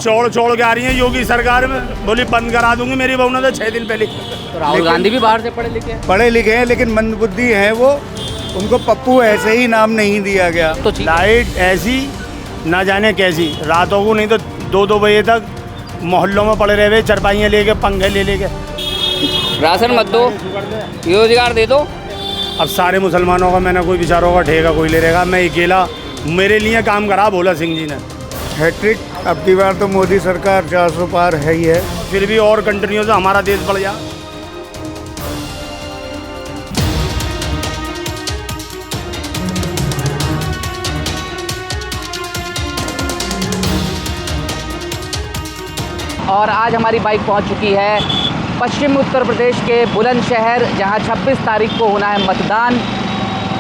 छोड़ छोड़ के आ रही है योगी सरकार में, बोली बंद करा दूंगी। मेरी बहू ने तो 6 दिन पहले। तो राहुल गांधी भी बाहर से पढ़े लिखे हैं लेकिन मंदबुद्धि है वो, उनको पप्पू ऐसे ही नाम नहीं दिया गया। तो लाइट ऐसी ना जाने कैसी, रातों को नहीं तो 2-2 बजे तक मोहल्लों में पड़े रहे, चरपाइयाँ लेके, पंखे ले लेके। राशन मत दो, रोजगार दे दो। अब सारे मुसलमानों का मैंने कोई बेचारों का ठेका कोई ले रहेगा, मैं अकेला मेरे लिए काम करा भोला सिंह जी ने। हैट्रिक अब की बार तो मोदी सरकार 400 पार है ही है। फिर भी और कंट्रियों से हमारा देश बढ़ जा। और आज हमारी बाइक पहुंच चुकी है पश्चिम उत्तर प्रदेश के बुलंदशहर, जहां 26 तारीख को होना है मतदान।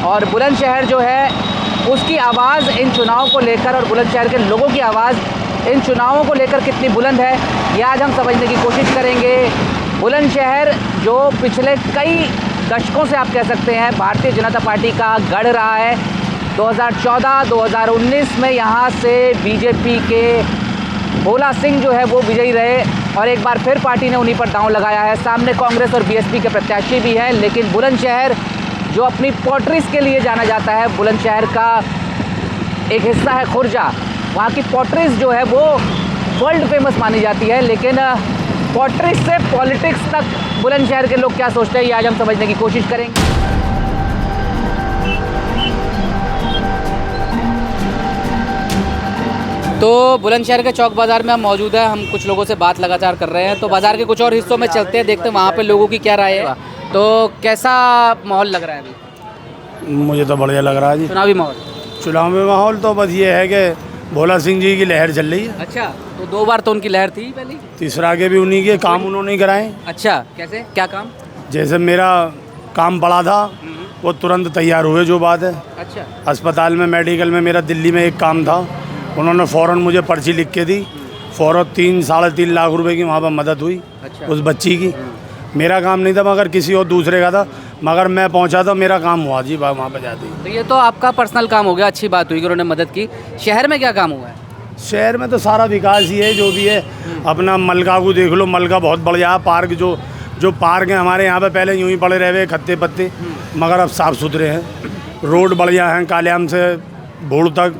और बुलंदशहर जो है उसकी आवाज़ इन चुनाव को लेकर, और बुलंदशहर के लोगों की आवाज़ इन चुनावों को लेकर कितनी बुलंद है, ये आज हम समझने की कोशिश करेंगे। बुलंदशहर जो पिछले कई दशकों से आप कह सकते हैं भारतीय जनता पार्टी का गढ़ रहा है। 2014-2019 में यहाँ से बीजेपी के भोला सिंह जो है वो विजयी रहे, और एक बार फिर पार्टी ने उन्हीं पर दांव लगाया है। सामने कांग्रेस और बीएसपी के प्रत्याशी भी हैं, लेकिन बुलंदशहर जो अपनी पोट्रीज के लिए जाना जाता है, बुलंदशहर का एक हिस्सा है खुर्जा, वहाँ की पोट्रीज जो है वो वर्ल्ड फेमस मानी जाती है। लेकिन पोट्रीज से पॉलिटिक्स तक बुलंदशहर के लोग क्या सोचते हैं, ये आज हम समझने की कोशिश करेंगे। तो बुलंदशहर के चौक बाज़ार में हम मौजूद हैं, हम कुछ लोगों से बात लगातार कर रहे हैं। तो बाज़ार के कुछ और हिस्सों में चलते हैं, देखते हैं वहाँ पे लोगों की क्या राय है। तो कैसा माहौल लग रहा है अभी? मुझे तो बढ़िया लग रहा है जी। चुनावी माहौल? चुनावी माहौल तो बस ये है कि भोला सिंह जी की लहर चल रही है। अच्छा, तो 2 बार तो उनकी लहर थी पहले, तीसरा के भी उन्हीं के काम उन्होंने कराए। अच्छा, कैसे, क्या काम? जैसे मेरा काम पड़ा था वो तुरंत तैयार हुए, जो बात है। अच्छा, अस्पताल में, मेडिकल में मेरा दिल्ली में एक काम था, उन्होंने फ़ौरन मुझे पर्ची लिख के दी, फ़ौरन 3-3.5 लाख रुपए की वहाँ पर मदद हुई। अच्छा। उस बच्ची की। मेरा काम नहीं था, मगर किसी और दूसरे का था, मगर मैं पहुँचा तो मेरा काम हुआ जी वहाँ पर जाती। तो ये तो आपका पर्सनल काम हो गया, अच्छी बात हुई कि उन्होंने मदद की। शहर में क्या काम हुआ है? शहर में तो सारा विकास ही है, जो भी है। अपना मलका को देख लो, मलका बहुत बढ़िया है। पार्क जो पार्क हैं हमारे यहाँ पे पहले यूँ ही पड़े रहे खत्ते पत्ते, मगर अब साफ़ सुथरे हैं। रोड बढ़िया हैं, काल्याम से भूड़ तक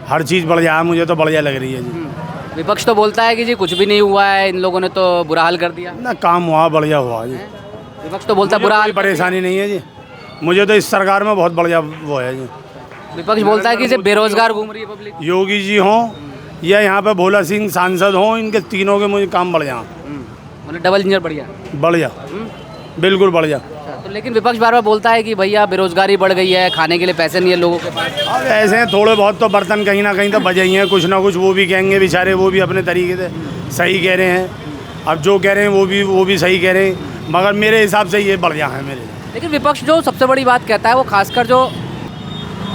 हर चीज़ बढ़िया है। मुझे तो बढ़िया लग रही है जी। विपक्ष तो बोलता है कि जी कुछ भी नहीं हुआ है, इन लोगों ने तो बुरा हाल कर दिया। ना, काम हुआ, बढ़िया हुआ जी। विपक्ष तो बोलता है बुरा हाल, परेशानी नहीं है जी। मुझे तो इस सरकार में बहुत बढ़िया वो है जी। विपक्ष बोलता है कि सिर्फ बेरोजगार घूम रही है पब्लिक। योगी जी हों या यहाँ पे भोला सिंह सांसद हों, इनके तीनों के मुझे काम बढ़िया, मतलब डबल इंजन बढ़िया बढ़िया, बिल्कुल बढ़िया। तो लेकिन विपक्ष बार बार बोलता है कि भैया बेरोजगारी बढ़ गई है, खाने के लिए पैसे नहीं है लोगों के पास। अब ऐसे हैं, थोड़े बहुत तो बर्तन कहीं ना कहीं तो बजे ही हैं, कुछ ना कुछ वो भी कहेंगे बेचारे, वो भी अपने तरीके से सही कह रहे हैं। अब जो कह रहे हैं वो भी सही कह रहे हैं, मगर मेरे हिसाब से ये बढ़िया है मेरे। लेकिन विपक्ष जो सबसे बड़ी बात कहता है वो खासकर जो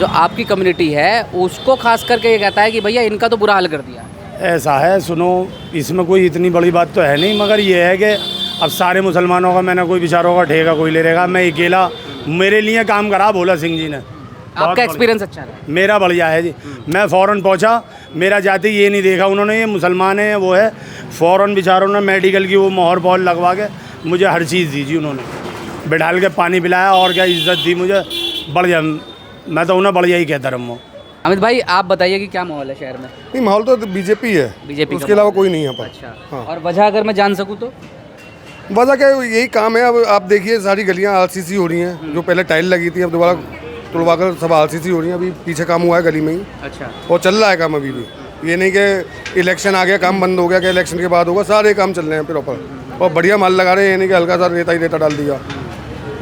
आपकी कम्युनिटी है उसको खास करके ये कहता है कि भैया इनका तो बुरा हाल कर दिया। ऐसा है, सुनो, इसमें कोई इतनी बड़ी बात तो है नहीं, मगर ये है कि अब सारे मुसलमानों का मैंने कोई बेचारों का ठेका कोई ले रहेगा, मैं अकेला मेरे लिए काम करा भोला सिंह जी ने। आपका एक्सपीरियंस अच्छा रहा? मेरा बढ़िया है जी। मैं फ़ौरन पहुंचा, मेरा जाते ये नहीं देखा उन्होंने ये मुसलमान है वो है, फ़ौरन बेचारों ने मेडिकल की वो मोहर पॉल लगवा के मुझे हर चीज़ दी जी। उन्होंने बिठाल के पानी पिलाया और क्या इज्जत दी मुझे, बढ़िया। मैं तो उन्हें बढ़िया ही कहता रहूँ। अमित भाई, आप बताइए कि क्या माहौल है शहर में? नहीं, माहौल तो बीजेपी है, बीजेपी, उसके अलावा कोई नहीं है पर। अच्छा, हाँ। और वजह अगर मैं जान सकूँ तो? वजह क्या है, यही काम है। अब आप देखिए सारी गलियां आरसीसी हो रही हैं, जो पहले टाइल लगी थी अब दोबारा तुड़वाकर सब आरसीसी हो रही हैं। अभी पीछे काम हुआ है गली में ही। अच्छा, और चल रहा है काम अभी भी। ये नहीं कि इलेक्शन आ गया काम बंद हो गया, कि इलेक्शन के बाद होगा, सारे काम चल रहे हैं प्रॉपर और बढ़िया माल लगा रहे हैं। ये नहीं कि हल्का सा रेता ही रेता डाल दिया,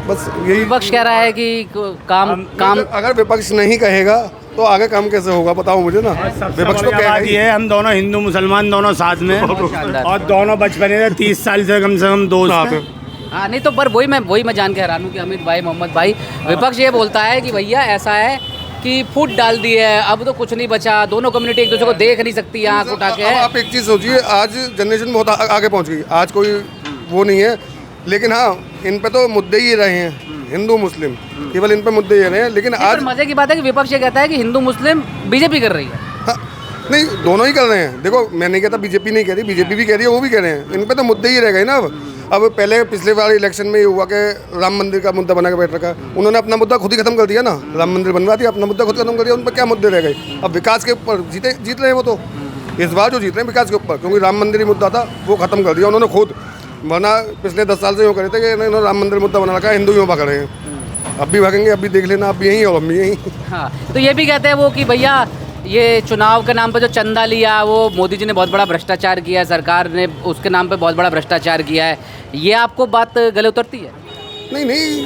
बस यही। विपक्ष कह रहा है कि काम अगर विपक्ष नहीं कहेगा तो आगे काम कैसे होगा, बताओ मुझे ना। विपक्ष तो कह रही है। हम दोनों हिंदू मुसलमान दोनों साथ में, और दोनों बचपन से 30 साल से कम दोस्त हैं। हाँ, नहीं तो पर वही मैं जान के हैरान हूँ कि अमित भाई, मोहम्मद भाई, विपक्ष ये बोलता है कि भैया ऐसा है कि फूट डाल दी है, अब तो कुछ नहीं बचा, दोनों कम्युनिटी एक दूसरे को देख नहीं सकती आँख उठा के। आप एक चीज़ सोचिए, आज जनरेशन बहुत आगे पहुँच गई, आज कोई वो नहीं है। लेकिन हाँ, इन पे तो मुद्दे ही रहे हैं, हिंदू मुस्लिम, केवल इन पे मुद्दे ये रहे हैं। लेकिन आज मजे की बात है कि विपक्ष ये कहता है कि हिंदू मुस्लिम बीजेपी कर रही है। हाँ, नहीं, दोनों ही कर रहे हैं। देखो, मैं नहीं कहता बीजेपी नहीं कह रही, बीजेपी भी कह रही है, वो भी कह रहे हैं। इन पे तो मुद्दे ही रह गए ना। अब पहले पिछले बार इलेक्शन में ये हुआ कि राम मंदिर का मुद्दा बना के बैठ रखा, उन्होंने अपना मुद्दा खुद ही खत्म कर दिया ना। राम मंदिर बनवा दिया, अपना मुद्दा खुद खत्म कर दिया, उन पर क्या मुद्दे रह गए। अब विकास के ऊपर जीत रहे हैं वो तो, इस बार जो जीत रहे हैं विकास के ऊपर, क्योंकि राम मंदिर ही मुद्दा था, वो खत्म कर दिया उन्होंने खुद। वरना पिछले 10 साल से यूँ करे थे कि इन्होंने राम मंदिर मुद्दा बना रखा है, हिंदू यूँ भाग रहे हैं। अब भी भागेंगे, अब भी देख लेना, अब भी यहीं और हम भी यहीं। हाँ, तो ये भी कहते हैं वो कि भैया ये चुनाव के नाम पे जो चंदा लिया, वो मोदी जी ने बहुत बड़ा भ्रष्टाचार किया है, सरकार ने उसके नाम पे बहुत बड़ा भ्रष्टाचार किया है। ये आपको बात गले उतरती है? नहीं,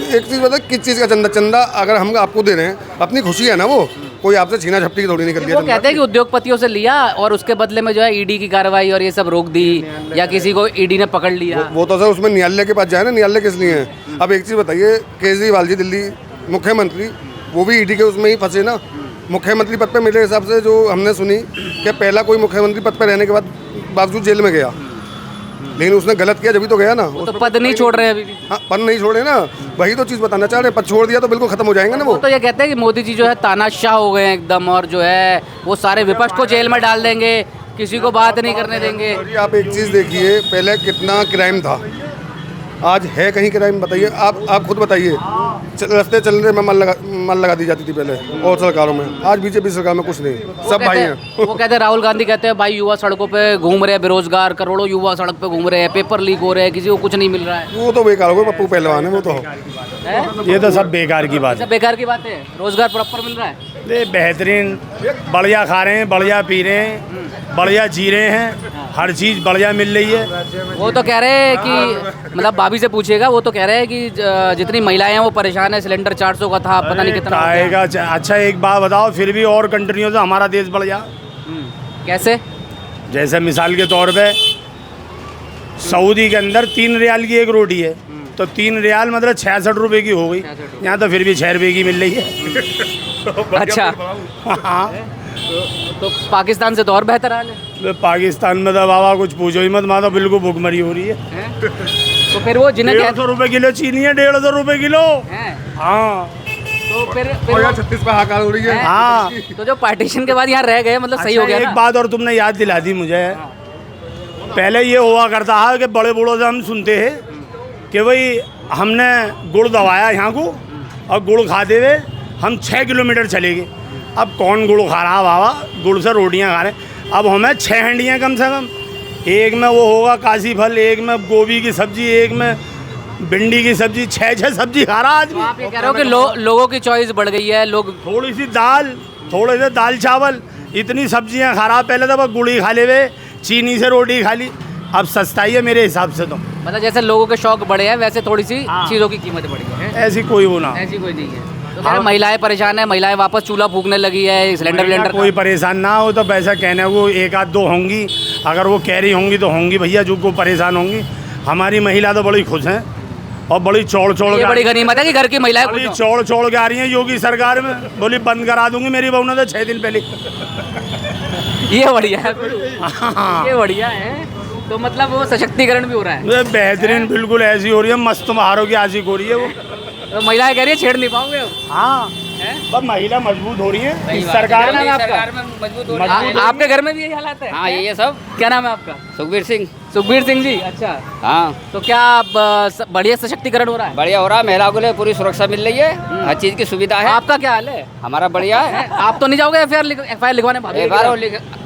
एक चीज़ बता, किस चीज़ का चंदा अगर हम आपको दे रहे हैं, अपनी खुशी है ना, वो कोई आपसे छीना झपटी थोड़ी नहीं कर दिया। वो कहते हैं कि उद्योगपतियों से लिया और उसके बदले में जो है ईडी की कार्रवाई और ये सब रोक दी, या किसी को ईडी ने पकड़ लिया। वो तो सर उसमें न्यायालय के पास जाए ना, न्यायालय किस लिए है। अब एक चीज़ बताइए, केजरीवाल जी दिल्ली मुख्यमंत्री, वो भी ईडी के उसमें ही फंसे ना। मुख्यमंत्री पद पे मेरे हिसाब से जो हमने सुनी कि पहला कोई मुख्यमंत्री पद पे रहने के बाद बावजूद जेल में गया, लेकिन उसने गलत किया जब तो गया ना। वो तो पद नहीं छोड़ रहे अभी भी। हाँ, पद नहीं छोड़े ना, वही तो चीज़ बताना चाह रहे हैं। पद छोड़ दिया तो बिल्कुल खत्म हो जाएंगे ना वो। तो ये कहते हैं कि मोदी जी जो है तानाशाह हो गए एकदम, और जो है वो सारे विपक्ष को जेल में डाल देंगे, किसी को बात नहीं करने देंगे। आप एक चीज़ देखिए, पहले कितना क्राइम था, आज है कहीं क्राइम? बताइए, आप खुद बताइए। रास्ते चलने में माल लगा दी जाती थी पहले और सरकारों में, आज बीजेपी सरकार में कुछ नहीं, सब भाई हैं। वो कहते हैं, राहुल गांधी कहते हैं भाई युवा सड़कों पे घूम रहे हैं, बेरोजगार करोड़ों युवा सड़क पे घूम रहे हैं, पेपर लीक हो रहे हैं, किसी को कुछ नहीं मिल रहा है। वो तो बेकार हो गए, पप्पू पहलवान है वो तो। ये तो सब बेकार की बात है। सब बेकार की बात है। रोजगार प्रॉपर मिल रहा है? ये बेहतरीन, बढ़िया खा रहे हैं, बढ़िया पी रहे हैं, बढ़िया जी रहे हैं, हर चीज़ बढ़िया मिल रही है। वो तो कह रहे हैं कि मतलब भाभी से पूछेगा, वो तो कह रहे हैं कि जितनी महिलाएं हैं वो परेशान है, सिलेंडर 400 का था, पता नहीं कितना हो गया। आएगा। अच्छा एक बात बताओ, फिर भी और कंट्रियों से हमारा देश बढ़ जा। कैसे? जैसे मिसाल के तौर पे सऊदी के अंदर 3 रियाल की एक रोटी है, तो 3 रियाल मतलब 66 रुपये की हो गई। यहाँ तो फिर भी 6 रुपये की मिल रही है। अच्छा। हाँ, तो पाकिस्तान से तो और बेहतर हाल है। तो पाकिस्तान में तो बाबा कुछ पूछो ही मत, वहाँ तो बिल्कुल भुखमरी हो रही है। तो फिर वो जिन्हें 150 रुपये किलो चीनी है, 150 रुपये किलो। हैं, हाँ, तो फिर और 36 पे हाकार हो रही है। हाँ। तो जो पार्टीशन के बाद यहाँ रह गए, मतलब सही हो गया एक ना? बात और तुमने याद दिला दी मुझे। पहले ये हुआ करता है कि बड़े बूढ़ों से हम सुनते हैं कि भाई हमने गुड़ दबाया यहाँ को और गुड़ खाते हुए हम 6 किलोमीटर चले गए। अब कौन गुड़ खा रहा बाबा, गुड़ से रोटियाँ खा रहे हैं। अब हमें 6 हंडियाँ कम से कम, एक में वो होगा काशी फल, एक में गोभी की सब्जी, एक में भिंडी की सब्जी, 6 सब्जी खा रहा आदमी। आप ये कह रहे हो कि लोगों की चॉइस बढ़ गई है, लोग थोड़ी सी दाल, थोड़े से दाल चावल, इतनी सब्जियां खा रहा। पहले तो बस गुड़ी खा ले वे, चीनी से रोटी खा ली। अब सस्ताई है मेरे हिसाब से तो। मतलब जैसे लोगों के शौक बढ़े हैं, वैसे थोड़ी सी हाँ। चीज़ों की कीमत बढ़ी है। ऐसी कोई वो ना, ऐसी कोई नहीं है। तो कह रहे महिलाएं परेशान है, महिलाएं वापस चूल्हा फूकने लगी है, सिलेंडर कोई परेशान ना हो तो पैसा कहने को 1 आध 2 होंगी, अगर वो कह रही होंगी तो होंगी भैया, जो को परेशान होंगी। हमारी महिला तो बड़ी खुश हैं और बड़ी चौड़ ये बड़ी गनीमत है कि घर की महिलाएं खुश हों। चौड़ के आ रही हैं योगी सरकार में, बोली बंद करा दूंगी मेरी बहू ने तो 6 दिन पहले। ये बढ़िया है, ये बढ़िया है। तो मतलब वो सशक्तिकरण भी हो रहा है। ये बेहतरीन, बिल्कुल ऐसी हो रही है, मस्त महारों की आशिक हो रही है वो। तो महिलाएं कह रही है छेड़ नहीं पाओगे अब। हाँ, बस महिला मजबूत हो रही है इस सरकार में। आपके घर में भी यही हालात है? हाँ, ये सब। क्या नाम है आपका? सुखबीर सिंह। सुखबीर सिंह जी, अच्छा। हाँ, तो क्या अब बढ़िया सशक्तिकरण हो रहा है? बढ़िया हो रहा है, महिलाओं के लिए पूरी सुरक्षा मिल रही है, हर चीज़ की सुविधा है। आपका क्या हाल है? हमारा बढ़िया है। आप तो नहीं जाओगे एफआईआर लिखवाने? भाभी एक बार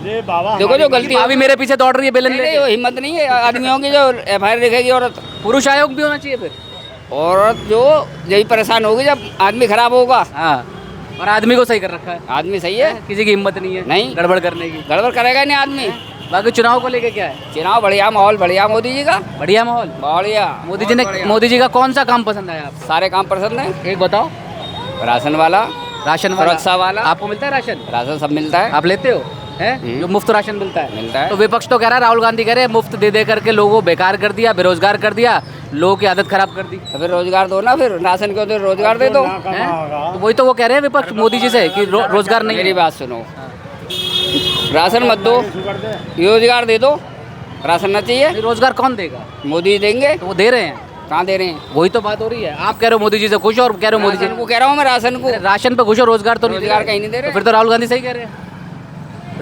ये बाबा देखो जो गलती भाभी मेरे पीछे दौड़ रही है बेलन नहीं, लेके। वो हिम्मत नहीं है आदमियों की जो एफआईआर लिखेगी औरत। पुरुष आयोग भी होना चाहिए फिर। औरत जो यही परेशान होगी जब आदमी खराब होगा। हाँ, और आदमी को सही कर रखा है। आदमी सही है, किसी की हिम्मत नहीं है नहीं। गड़बड़ करने की। गड़बड़ करेगा नहीं आदमी। बाकी चुनाव को लेके क्या है? चुनाव बढ़िया, माहौल बढ़िया मोदी जी का। बढ़िया माहौल। बढ़िया। मोदी जी का कौन सा काम पसंद आया आपको? सारे काम पसंद है। एक बताओ। राशन वाला, राशन वाला, सुरक्षा वाला। आपको मिलता है राशन? राशन सब मिलता है। आप लेते हो? है जो मुफ्त राशन मिलता है? मिलता है। तो विपक्ष तो कह रहा है, राहुल गांधी कह रहे हैं मुफ्त दे करके लोगों को बेकार कर दिया, बेरोजगार कर दिया, लोगों की आदत खराब कर दी। तो फिर रोजगार दो ना, फिर राशन के तो रोजगार दे दो। हैं? तो वही तो वो कह रहे हैं विपक्ष मोदी जी से कि रोजगार नहीं मेरी है। बात सुनो, राशन मत दो, रोजगार दे दो। राशन ना चाहिए, रोजगार कौन देगा? मोदी देंगे। तो वो दे रहे हैं, कहाँ दे रहे हैं? वही तो बात हो रही है। आप कह रहे हो मोदी जी से खुश हो और कह रहे हो मोदी जी राशन को कह रहा हूँ मैं, राशन को। राशन पे खुश हो, रोजगार तो नहीं रोजगार दे रहे। कहीं नहीं दे रहे। तो फिर तो राहुल गांधी सही कह रहे हैं।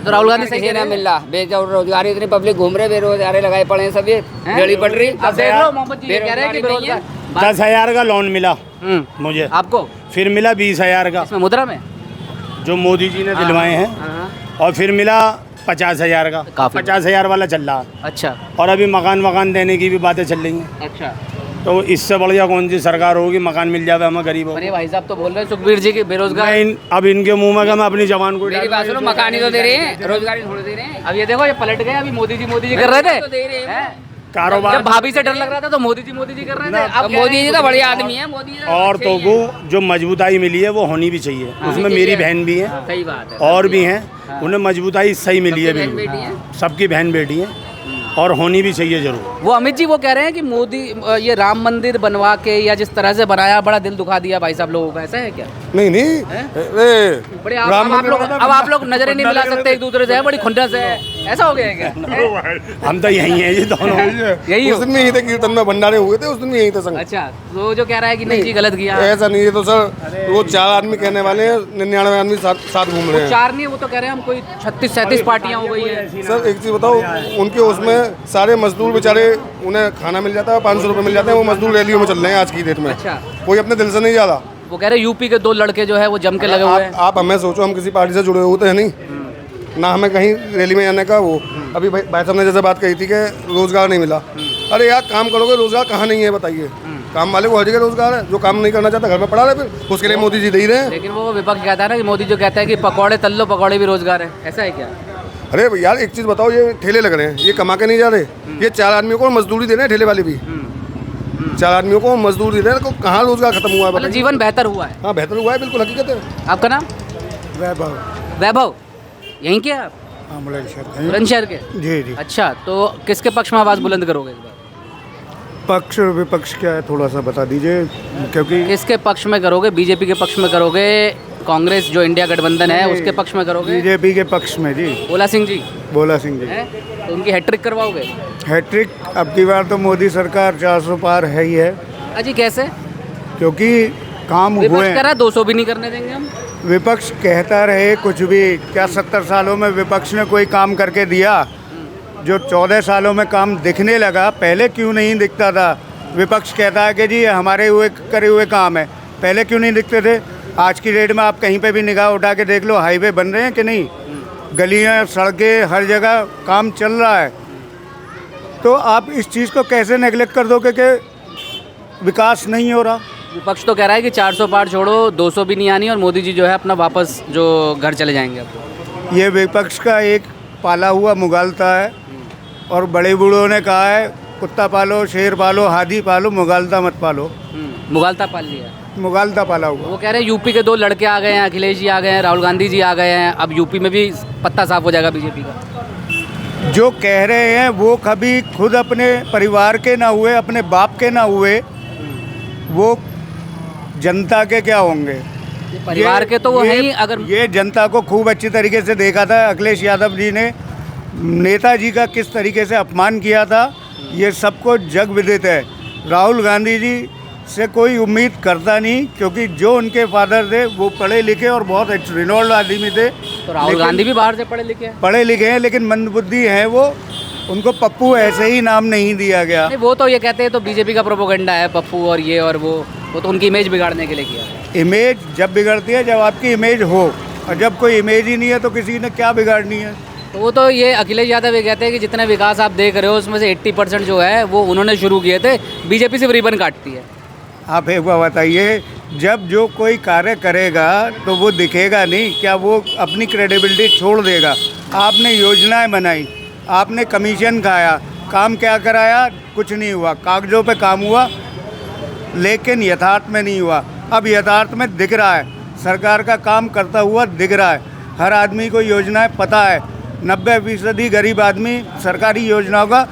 तो राहुल गांधी सही किसी कह ना रहे मिल रहा बेरोजगारी, इतनी पब्लिक घूम रहे, बेरोजगारी लगाए पड़े हैं सब, ये रेड़ी पड़ रही। अब देख लो मोहम्मद जी ये कह रहे हैं कि बेरोजगार 10,000 का लोन मिला मुझे, आपको फिर मिला 20,000 का इसमें मुद्रा में जो मोदी जी ने दिलवाए हैं, हाँ। और फिर मिला 50,000 का। काफी। 50,000 वाला चल रहा है, अच्छा और अभी मकान देने की भी बातें चल रही हैं। अच्छा तो इससे बढ़िया कौन सी सरकार होगी, मकान मिल जावे हमें गरीबों अरे भाई साहब तो बोल रहे हैं सुखबीर जी की को। बेरोजगार अब इनके मुंह में क्या मैं अपनी जवान को मेरी बात सुनो, मकान ही तो दे रहे हैं, रोजगारी थोड़ी दे रहे हैं। अब ये देखो ये पलट गए, अभी मोदी जी कर रहे थे तो दे रहे हैं। हैं? कारोबार जब भाभी से डर लग रहा था तो मोदी जी कर रहे थे। अब मोदी जी तो बढ़िया आदमी है, मोदी जी तो औरतों अच्छे ही को जो मजबूताई मिली है वो होनी भी चाहिए। उसमें मेरी बहन भी है हैं। सही बात है। और भी हैं, उन्हें मजबूताई सही मिली है सबकी बहन बिल्कुल। बेटी हैं। सबकी बहन बेटी है और होनी भी चाहिए जरूर। वो अमित जी वो कह रहे हैं कि मोदी ये राम मंदिर बनवा के या जिस तरह से बनाया बड़ा दिल दुखा दिया भाई साहब लोगों का, ऐसा है क्या? नहीं नहीं, बड़े अब आप लोग नजरें नहीं मिला सकते एक दूसरे से, बड़ी खुंडस है, ऐसा हो गया है क्या? हम तो यही हैं ये दोनों। यही हो। उस दिन में यही थे, कीर्तन में भंडारे हुए थे, उस दिन में यही थे संग। अच्छा तो जो कह रहा है कि नहीं जी गलत किया, ऐसा नहीं है तो सर, वो 4 आदमी कहने वाले हैं, 99 आदमी साथ घूम रहे हैं। चार नहीं वो तो कह रहे हैं हम कोई 36-37 पार्टियां हो गई है। सर एक चीज़ बताओ, उनके उसमें सारे मजदूर बेचारे, उन्हें खाना मिल जाता है, 500 रुपये मिल जाते हैं, वो मजदूर रैलियों में चल रहे हैं आज की डेट में। अच्छा। कोई अपने दिल से नहीं जा रहा। वो कह रहे हैं यूपी के 2 लड़के जो है वो जम के लगे हुए हैं। आप हमें सोचो, हम किसी पार्टी से जुड़े हुए तो है नहीं ना, हमें कहीं रैली में जाने का वो। अभी भाई साहब ने जैसे बात कही थी कि रोजगार नहीं मिला, अरे यार काम करोगे, रोजगार कहाँ नहीं है बताइए? काम वाले को हर जगह रोजगार है, जो काम नहीं करना चाहता घर में पड़ा रहे, फिर उसके लिए मोदी जी दे ही रहे हैं। लेकिन वो विपक्ष कहता है ना कि मोदी जो कहता है कि पकौड़े तल लो, पकौड़े भी रोजगार है, ऐसा है क्या? अरे यार एक चीज़ बताओ, ये ठेले लग रहे हैं, ये कमा के नहीं जा रहे, ये 4 आदमियों को मजदूरी दे रहे हैं, ठेले वाले भी 4 आदमियों को मजदूरी दे रहे हैं, तो कहाँ रोजगार खत्म हुआ है मतलब बताइए? जीवन बेहतर हुआ है। हाँ बेहतर हुआ है, बिल्कुल हकीकत है। आपका नाम? वैभव वैभव, यहीं के आप? बुलंदशहर के? जी जी। अच्छा तो किसके पक्ष में आवाज़ बुलंद करोगे इस बार? पक्ष और विपक्ष क्या है थोड़ा सा बता दीजिए, क्योंकि किसके पक्ष में करोगे? बीजेपी के पक्ष में करोगे, कांग्रेस जो इंडिया गठबंधन है उसके पक्ष में करोगे? बीजेपी के पक्ष में जी। भोला सिंह जी भोला सिंह जी हैं तो उनकी हैट्रिक करवाओगे? हैट्रिक अब की बार तो मोदी सरकार 400 पार है ही है, अजी कैसे? क्योंकि काम हुए विपक्ष कह हैं। रहा है 200 भी नहीं करने देंगे हम। विपक्ष कहता रहे कुछ भी, क्या 70 सालों में विपक्ष ने कोई काम करके दिया? जो 14 सालों में काम दिखने लगा, पहले क्यों नहीं दिखता था? विपक्ष कहता है कि जी हमारे करे हुए काम है, पहले क्यों नहीं दिखते थे? आज की डेट में आप कहीं पे भी निगाह उठा के देख लो, हाईवे बन रहे हैं कि नहीं, गलियां सड़कें हर जगह काम चल रहा है। तो आप इस चीज़ को कैसे नेगलेक्ट कर दोगे कि विकास नहीं हो रहा? विपक्ष तो कह रहा है कि 400 पार छोड़ो, 200 भी नहीं आनी, और मोदी जी जो है अपना वापस जो घर चले जाएंगे। अब ये विपक्ष का एक पाला हुआ मुगालता है, और बड़े बूढ़ों ने कहा है कुत्ता पालो, शेर पालो, हाथी पालो, मुगालता मत पालो। मुगालता पाल लिया। मुगालता पाला हुआ। वो कह रहे हैं यूपी के 2 लड़के आ गए हैं, अखिलेश जी आ गए हैं, राहुल गांधी जी आ गए हैं, अब यूपी में भी पत्ता साफ हो जाएगा बीजेपी का। जो कह रहे हैं वो कभी खुद अपने परिवार के ना हुए, अपने बाप के ना हुए, वो जनता के क्या होंगे? परिवार के तो वो है ही। अगर ये जनता को खूब अच्छी तरीके से देखा था अखिलेश यादव जी ने, नेताजी का किस तरीके से अपमान किया था, ये सबको जग विदित है। राहुल गांधी जी से कोई उम्मीद करता नहीं, क्योंकि जो उनके फादर थे वो पढ़े लिखे और बहुत रिनोल्ड आदमी थे। तो राहुल गांधी भी बाहर से पढ़े लिखे हैं। पढ़े लिखे हैं लेकिन मंदबुद्धि हैं वो, उनको पप्पू ऐसे ही नाम नहीं दिया गया। नहीं, वो तो ये कहते हैं तो बीजेपी का प्रोपोगंडा है, पप्पू और ये और वो तो उनकी इमेज बिगाड़ने के लिए किया। इमेज जब बिगड़ती है जब आपकी इमेज हो, और जब कोई इमेज ही नहीं है तो किसी ने क्या बिगाड़नी है? तो वो तो ये अखिलेश यादव ये कहते हैं कि जितने विकास आप देख रहे हो उसमें से 80% जो है वो उन्होंने शुरू किए थे, बीजेपी सिर्फ रिबन काटती है। आप एक बार बताइए, जब जो कोई कार्य करेगा तो वो दिखेगा नहीं, क्या वो अपनी क्रेडिबिलिटी छोड़ देगा? आपने योजनाएं बनाई, आपने कमीशन खाया, काम क्या कराया? कुछ नहीं हुआ, कागजों पे काम हुआ लेकिन यथार्थ में नहीं हुआ। अब यथार्थ में दिख रहा है, सरकार का काम करता हुआ दिख रहा है, हर आदमी को योजनाएं पता है, 90% गरीब आदमी सरकारी योजनाओं का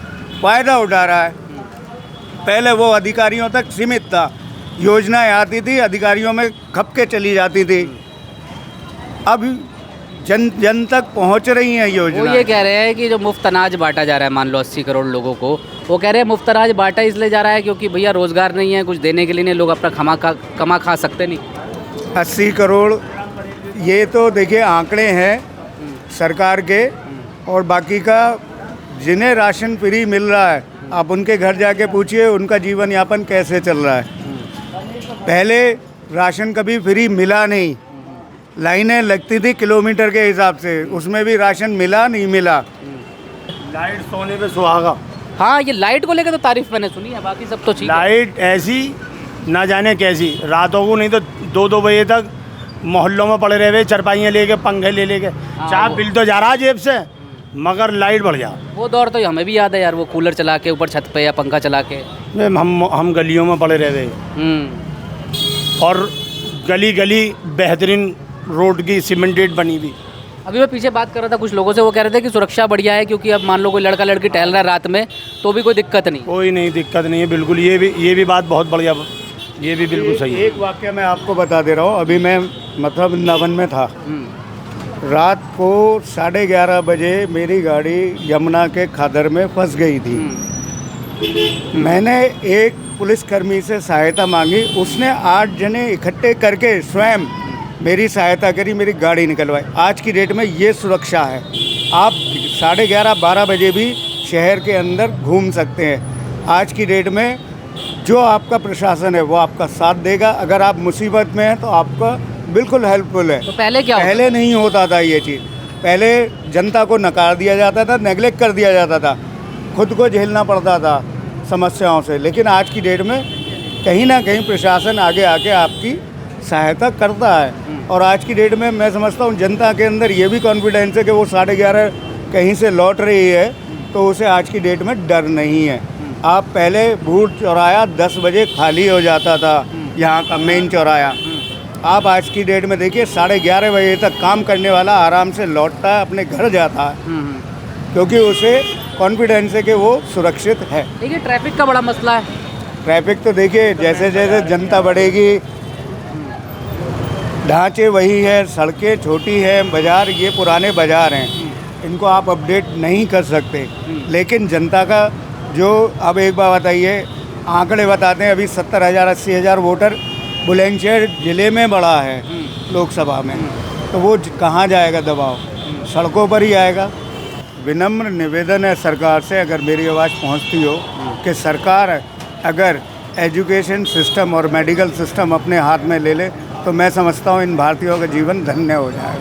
फ़ायदा उठा रहा है। पहले वो अधिकारियों तक सीमित था, योजनाएं आती थी अधिकारियों में खप के चली जाती थी, अब जन तक पहुंच रही हैं वो योजना। ये कह रहे हैं कि जो मुफ्त अनाज बांटा जा रहा है, मान लो 80 करोड़ लोगों को, वो कह रहे हैं मुफ्त अनाज बांटा इसलिए जा रहा है क्योंकि भैया रोज़गार नहीं है, कुछ देने के लिए नहीं, लोग अपना कमा खा सकते नहीं। 80 करोड़ ये तो देखिए आंकड़े हैं, सरकार के, और बाकी का जिन्हें राशन फ्री मिल रहा है आप उनके घर जाके पूछिए उनका जीवन यापन कैसे चल रहा है। पहले राशन कभी फ्री मिला नहीं, लाइनें लगती थी किलोमीटर के हिसाब से, उसमें भी राशन मिला नहीं मिला। लाइट सोने पे सुहागा। हाँ, ये लाइट को लेकर तो तारीफ मैंने सुनी है, बाकी सब तो ठीक है। लाइट ऐसी ना जाने कैसी, रातों को नहीं तो 2-2 बजे तक मोहल्लों में पड़े रहे, चरपाइयाँ लेके, पंखे ले लेके। चाहे बिल तो जा रहा जेब से, मगर लाइट बढ़ जा। वो दौर तो हमें भी याद है यार, वो कूलर चला के ऊपर छत पे या पंखा चला के हम गलियों में पड़े रहे, और गली गली बेहतरीन रोड की सीमेंटेड बनी हुई। अभी मैं पीछे बात कर रहा था कुछ लोगों से, वो कह रहे थे कि सुरक्षा बढ़िया है, क्योंकि अब मान लो कोई लड़का लड़की टहल रहा है रात में तो भी कोई दिक्कत नहीं। कोई नहीं दिक्कत नहीं है, बिल्कुल। ये भी बात बहुत बढ़िया, ये भी बिल्कुल सही है। एक वाक्य मैं आपको बता दे रहा हूँ। अभी मैं मतलब वृंदावन में था, रात को 11:30 बजे मेरी गाड़ी यमुना के खादर में फंस गई थी। मैंने एक पुलिसकर्मी से सहायता मांगी, उसने 8 जने इकट्ठे करके स्वयं मेरी सहायता करी, मेरी गाड़ी निकलवाई। आज की डेट में ये सुरक्षा है, आप 11:30-12 बजे भी शहर के अंदर घूम सकते हैं। आज की डेट में जो आपका प्रशासन है वो आपका साथ देगा, अगर आप मुसीबत में हैं तो आपका बिल्कुल हेल्पफुल है। तो पहले क्या पहले नहीं होता था ये चीज़, पहले जनता को नकार दिया जाता था, नेगलेक्ट कर दिया जाता था, खुद को झेलना पड़ता था समस्याओं से। लेकिन आज की डेट में कहीं ना कहीं प्रशासन आगे आके आपकी सहायता करता है। और आज की डेट में मैं समझता हूँ जनता के अंदर ये भी कॉन्फिडेंस है कि वो 11:30 कहीं से लौट रही है तो उसे आज की डेट में डर नहीं है। आप पहले भूट चौराया 10 बजे खाली हो जाता था, यहाँ का मेन चौराया। आप आज की डेट में देखिए 11:30 बजे तक काम करने वाला आराम से लौटता है, अपने घर जाता है, क्योंकि उसे कॉन्फिडेंस है कि वो सुरक्षित है। देखिए ट्रैफिक का बड़ा मसला है। ट्रैफिक तो देखिए जैसे जैसे जनता बढ़ेगी, ढांचे वही है, सड़कें छोटी हैं, बाज़ार ये पुराने बाज़ार हैं, इनको आप अपडेट नहीं कर सकते। लेकिन जनता का जो, अब एक बात बताइए, आंकड़े बताते हैं अभी 70,000-80,000 वोटर बुलंदशहर ज़िले में बढ़ा है लोकसभा में, तो वो कहाँ जाएगा दबाव? सड़कों पर ही आएगा। विनम्र निवेदन है सरकार से, अगर मेरी आवाज़ पहुंचती हो, कि सरकार अगर एजुकेशन सिस्टम और मेडिकल सिस्टम अपने हाथ में ले ले तो मैं समझता हूँ इन भारतीयों का जीवन धन्य हो जाएगा।